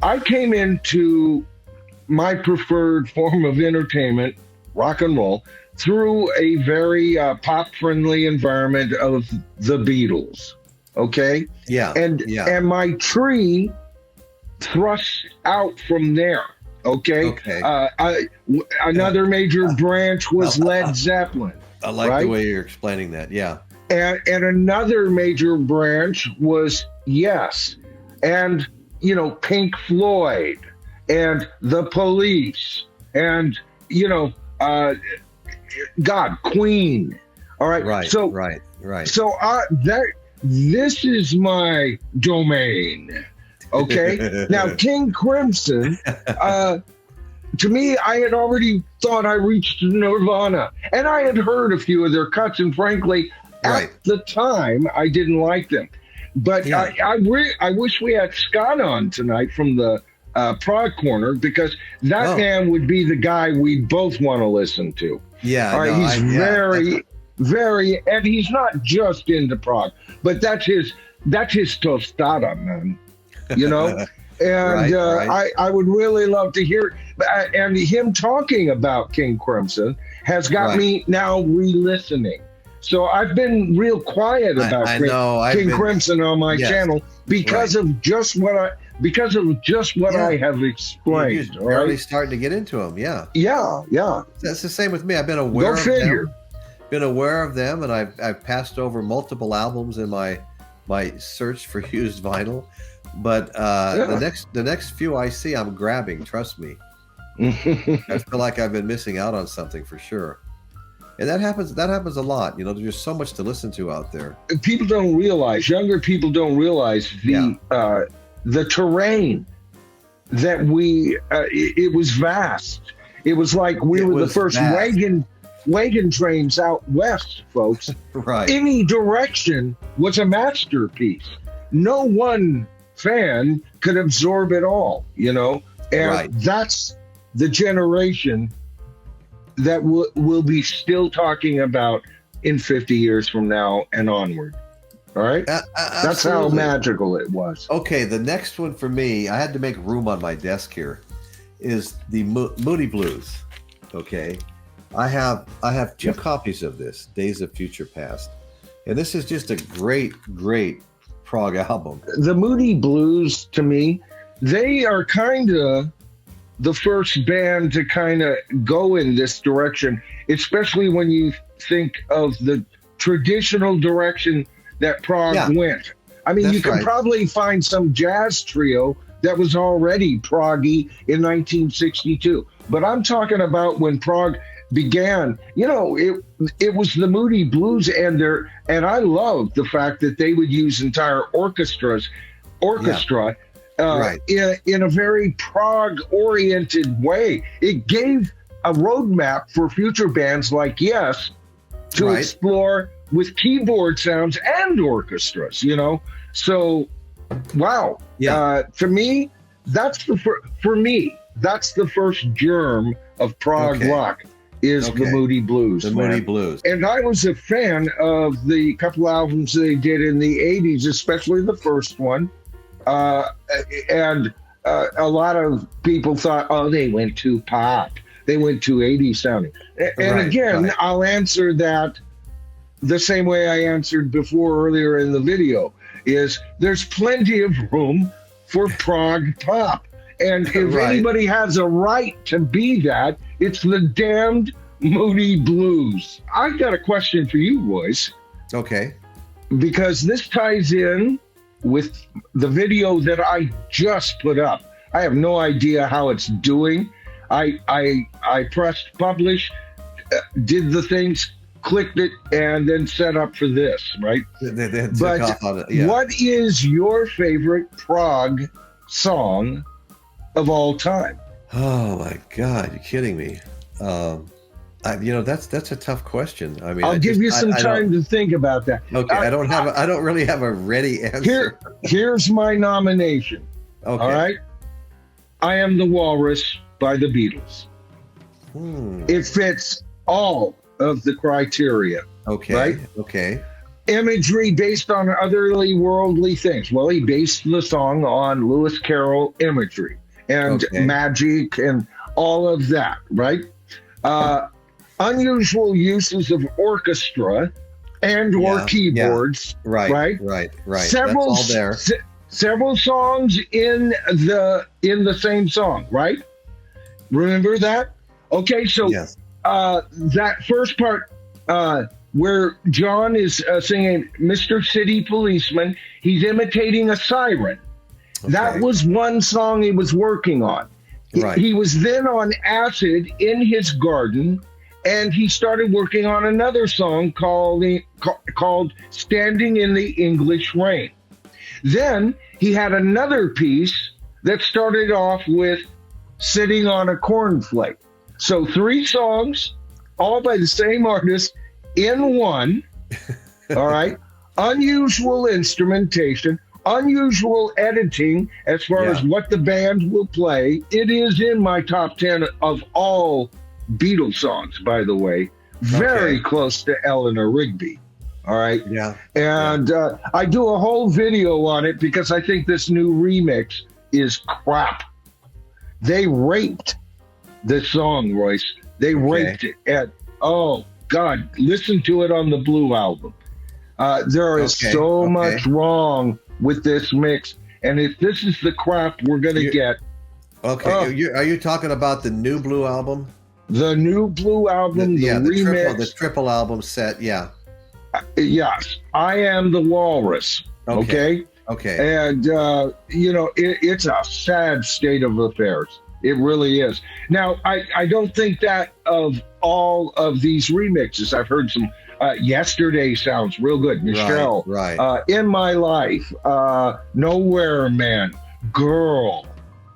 I came into my preferred form of entertainment, rock and roll, through a very pop-friendly environment of the Beatles. Okay, Yeah, and yeah. my tree thrust out from there. Okay, Okay. another major branch I, was Led I, Zeppelin, I like the right? way you're explaining that. Yeah. And another major branch was Yes, and Pink Floyd, and the Police, and you know uh, God, Queen. All right, Right. so Right. Right. that this is my domain. Okay, now King Crimson. To me, I had already thought I reached Nirvana, and I had heard a few of their cuts, and frankly, at Right. the time, I didn't like them. But Yeah. I wish we had Scott on tonight from the Prog Corner, because that Oh. man would be the guy we both want to listen to. Yeah. All right, No. he's Yeah. very, very, and he's not just into prog, but that's his tostada, man. You know, and Right. Right. I would really love to hear. And him talking about King Crimson has got Right. me now re-listening. So I've been real quiet about I know. I've King been. Crimson on my Yes. channel because Right. of just what Yeah. I have You're explained. just All barely right. starting to get into them. Yeah. Yeah. Yeah. That's the same with me. I've been aware Go of figure. them. Been aware of them, and I've passed over multiple albums in my search for used vinyl. But Yeah. the next few I see, I'm grabbing. Trust me. I feel like I've been missing out on something for sure. And that happens a lot. You know, there's just so much to listen to out there. People don't realize, younger people don't realize the terrain that it was vast. It was like we It were the was first vast. wagon trains out west, folks. Right. Any direction was a masterpiece. No one fan could absorb it all, and Right. that's the generation that we'll be still talking about in 50 years from now and onward. All right? That's how Absolutely. magical it was. Okay, the next one for me, I had to make room on my desk here, is the Moody Blues. Okay, I have two copies of this, Days of Future Past, and this is just a great prog album. The Moody Blues, to me, they are kind of the first band to kind of go in this direction, especially when you think of the traditional direction that prog Yeah. went. I mean, That's you can right. probably find some jazz trio that was already proggy in 1962, but I'm talking about when prog began. It was the Moody Blues, and I love the fact that they would use entire orchestra Right. in a very prog-oriented way. It gave a roadmap for future bands like Yes to Right. explore with keyboard sounds and orchestras. So wow. Yeah. To me, that's that's the first germ of prog Okay. rock is the Okay. Moody Blues. The man. Moody Blues. And I was a fan of the couple albums they did in the 80s, especially the first one. And a lot of people thought, oh, they went too pop. They went too 80s sounding. And Right, again, right. I'll answer that the same way I answered before earlier in the video, is there's plenty of room for prog pop. And if Right. anybody has a right to be that, it's the damned Moody Blues. I've got a question for you, Royce, Okay. because this ties in with the video that I just put up. I have no idea how it's doing. I pressed publish, did the things, clicked it, and then set up for this, right? They took But off on it. Yeah. what is your favorite prog song of all time? Oh my God, you're kidding me. That's a tough question. I mean, I'll give you some time to think about that. Okay, I don't really have a ready answer. Here's my nomination. Okay. All right. I Am the Walrus by the Beatles. It fits all of the criteria. Okay. Right? Okay. imagery based on otherly worldly things. Well, he based the song on Lewis Carroll imagery and magic and all of that, right? Unusual uses of orchestra and or keyboards, right? Several, that's all there. Several songs in the same song, right? Remember that? Okay, so that first part where John is singing Mr. City Policeman, he's imitating a siren. Okay. That was one song he was working on. Right. He was then on acid in his garden, and he started working on another song called Standing in the English Rain. Then he had another piece that started off with Sitting on a Cornflake. So 3 songs, all by the same artist in one, all right? Unusual instrumentation, unusual editing as far as what the band will play. It is in my top 10 of all Beatles songs, by the way. Very close to Eleanor Rigby. All right. Yeah. And I do a whole video on it because I think this new remix is crap. They raped this song, Royce. They raped it. And, oh, God, listen to it on the Blue album. There is so much wrong with this mix. And if this is the crap we're going to get. Okay. Are you talking about the new Blue album? The new Blue album, the remix. The triple album set, yes. I Am the Walrus. Okay. And, it's a sad state of affairs. It really is. Now, I don't think that of all of these remixes. I've heard some. Yesterday sounds real good. Michelle. Right. In My Life. Nowhere Man. Girl.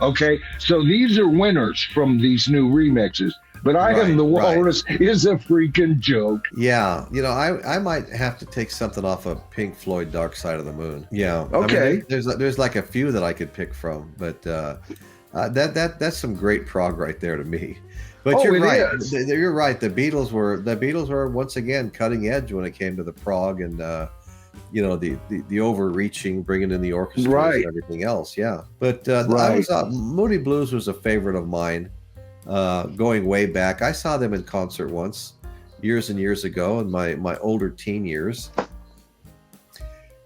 Okay. So these are winners from these new remixes. But I Am the Walrus is a freaking joke. Yeah. I might have to take something off of Pink Floyd Dark Side of the Moon. Yeah. Okay. I mean, there's like a few that I could pick from, but that's some great prog right there to me. But you're right. You're right. The Beatles were once again cutting edge when it came to the prog and the overreaching, bringing in the orchestra and everything else. Yeah. But Moody Blues was a favorite of mine. Going way back, I saw them in concert once, years and years ago, in my older teen years.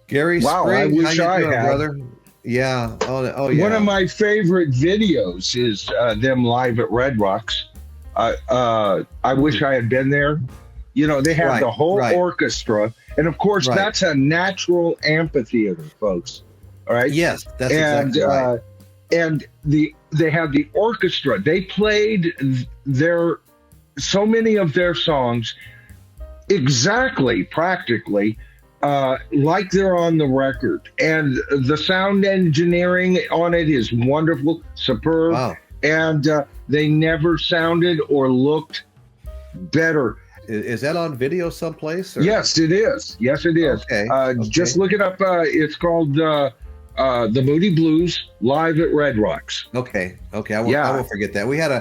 Gary Spring, I wish how you doing, had. brother? Yeah. Oh, yeah. One of my favorite videos is them live at Red Rocks. I wish I had been there. They have the whole orchestra, and of course that's a natural amphitheater, folks. All right. Yes, that's exactly right. And they have the orchestra. They played so many of their songs practically like they're on the record. And the sound engineering on it is wonderful, superb. Wow. And they never sounded or looked better. Is that on video someplace? Or? Yes, it is. Okay. Just look it up. It's called The Moody Blues live at Red Rocks. Okay. I won't forget that. We had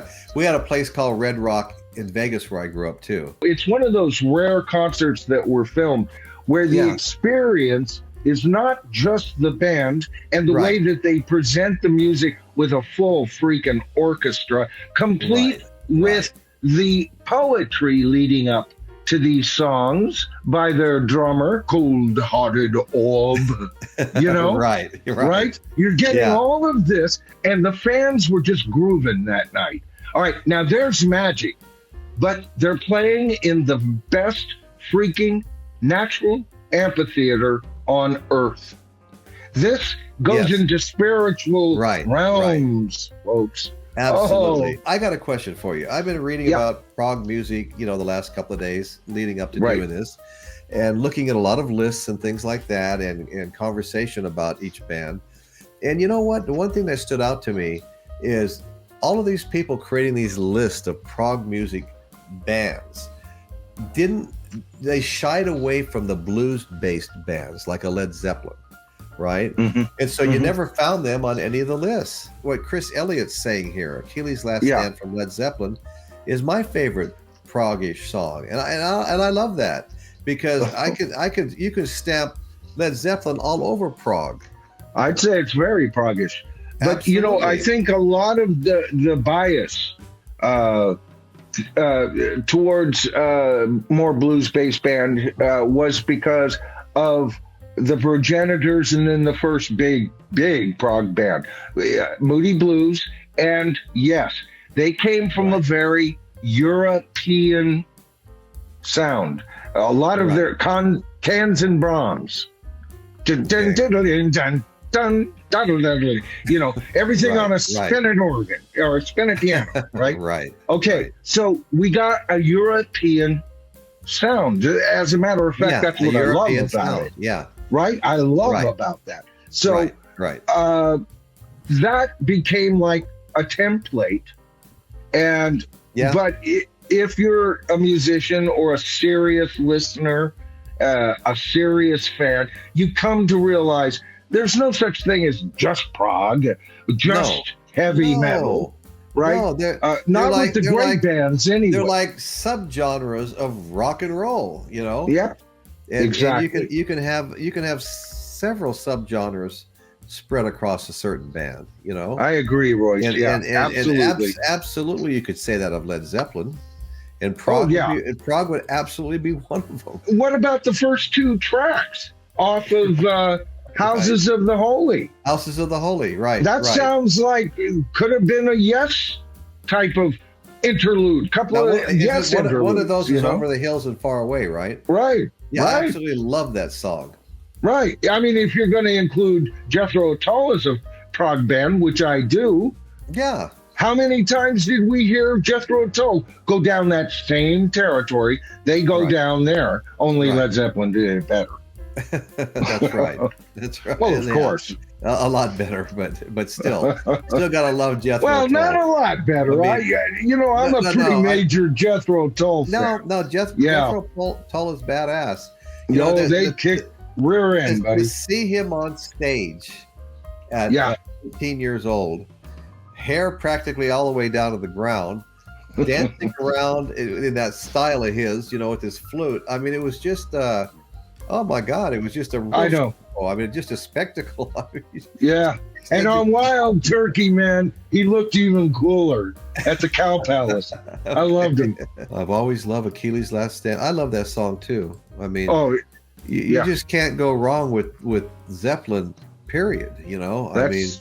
a place called Red Rock in Vegas where I grew up too. It's one of those rare concerts that were filmed where the experience is not just the band and the way that they present the music with a full freaking orchestra, complete with the poetry leading up to these songs by their drummer, Cold-Hearted Orb, right? You're getting all of this, and the fans were just grooving that night. All right, now there's magic, but they're playing in the best freaking natural amphitheater on earth. This goes into spiritual realms, folks. Absolutely. I got a question for you. I've been reading about prog music, the last couple of days leading up to doing this, and looking at a lot of lists and things like that, and conversation about each band. And you know what? The one thing that stood out to me is all of these people creating these lists of prog music bands. They shied away from the blues-based bands like a Led Zeppelin. Right? Mm-hmm. And so you never found them on any of the lists. What Chris Elliott's saying here, Achilles' Last Stand from Led Zeppelin, is my favorite prog-ish song. And I love that. because you could stamp Led Zeppelin all over prog. I'd say it's very proggish. But, Absolutely. I think a lot of the bias towards more blues-based band was because of the progenitors and then the first big prog band, Moody Blues. And yes, they came from a very European sound. A lot of their cans and Brahms. Dun, dun, dun, dun, dun, dun, dun, dun, dun, everything on a spinet organ or a spinet piano, right? Right. Okay, so we got a European sound. As a matter of fact, that's what I love European about sound. it. Yeah. Right? I love about that. So that became like a template. And but if you're a musician or a serious listener, a serious fan, you come to realize there's no such thing as just prog, just heavy metal, right? No, they're not like, with the great bands anyway. They're like subgenres of rock and roll, Yeah, exactly. And you can have several subgenres spread across a certain band. I agree, Royce. Absolutely. And absolutely, you could say that of Led Zeppelin. And Prog, Prog would absolutely be one of them. What about the first two tracks off of Houses of the Holy? Houses of the Holy, right. That sounds like it could have been a Yes type of interlude. Yes interludes. One of those is Over the Hills and Far Away, right? Right. Yeah, I absolutely love that song. Right. I mean, if you're going to include Jethro Tull as a prog band, which I do. Yeah. How many times did we hear Jethro Tull go down that same territory? They go down there. Only Led Zeppelin did it better. That's right. That's right. Well, of course. A lot better, but still gotta love Jethro. Well, Tull. Not a lot better. I'm a pretty major Jethro Tull fan. Jethro Tull is badass. They kick rear end, buddy. To see him on stage at 18 years old, hair practically all the way down to the ground, dancing around in that style of his, with his flute. I mean, it was just, oh my God, it was just just a spectacle. And on Wild Turkey, man, he looked even cooler at the Cow Palace. I loved him. I've always loved Achilles' Last Stand. I love that song too. I mean, you just can't go wrong with Zeppelin. Period.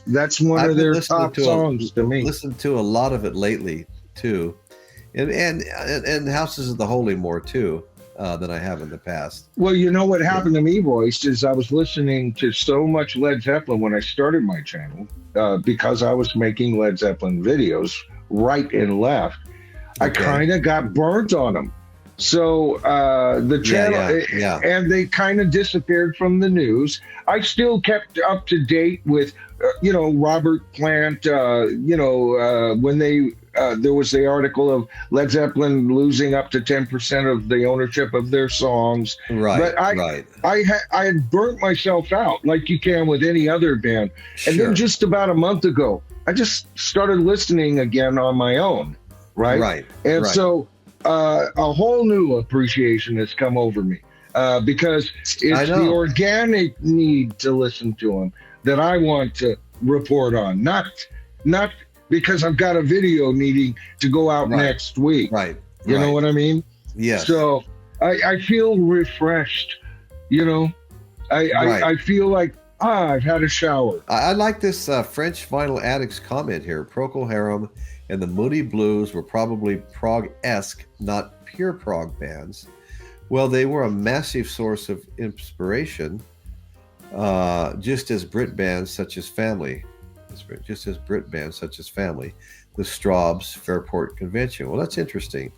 That's one of their top songs to me. Listened to a lot of it lately too, and Houses of the Holy more too than I have in the past. Well, what happened to me, Royce, is I was listening to so much Led Zeppelin when I started my channel because I was making Led Zeppelin videos right and left. I kind of got burnt on them. So the channel, and they kind of disappeared from the news. I still kept up to date with, Robert Plant, when there was the article of Led Zeppelin losing up to 10% of the ownership of their songs. Right, but I had burnt myself out like you can with any other band. Sure. And then just about a month ago, I just started listening again on my own. Right. And so a whole new appreciation has come over me because it's the organic need to listen to them that I want to report on, not because I've got a video needing to go out next week. You know what I mean? Yes. So I feel refreshed. I feel like I've had a shower. I like this French Vinyl Addicts comment here. Procol Harum and the Moody Blues were probably prog-esque, not pure prog bands. Well, they were a massive source of inspiration, just as Brit bands such as Family, the Straubs, Fairport Convention. Well, that's interesting.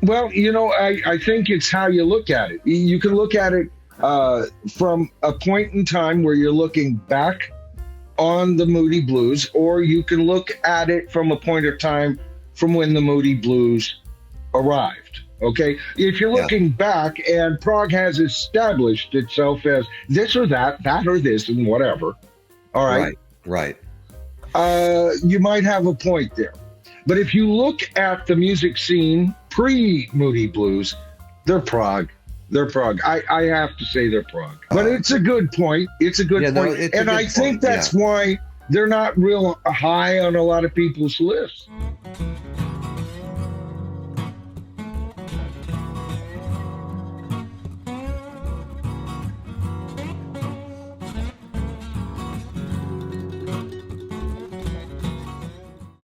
Well, I think it's how you look at it. You can look at it from a point in time where you're looking back on the Moody Blues, or you can look at it from a point of time from when the Moody Blues arrived. Okay, if you're looking back and prog has established itself as this or that or this, and whatever. All right. Right. You might have a point there. But if you look at the music scene pre-Moody Blues, they're prog. They're prog. I have to say they're prog. But it's a good point. It's a good Yeah, point. no, it's a And good I think point, that's why they're not real high on a lot of people's lists.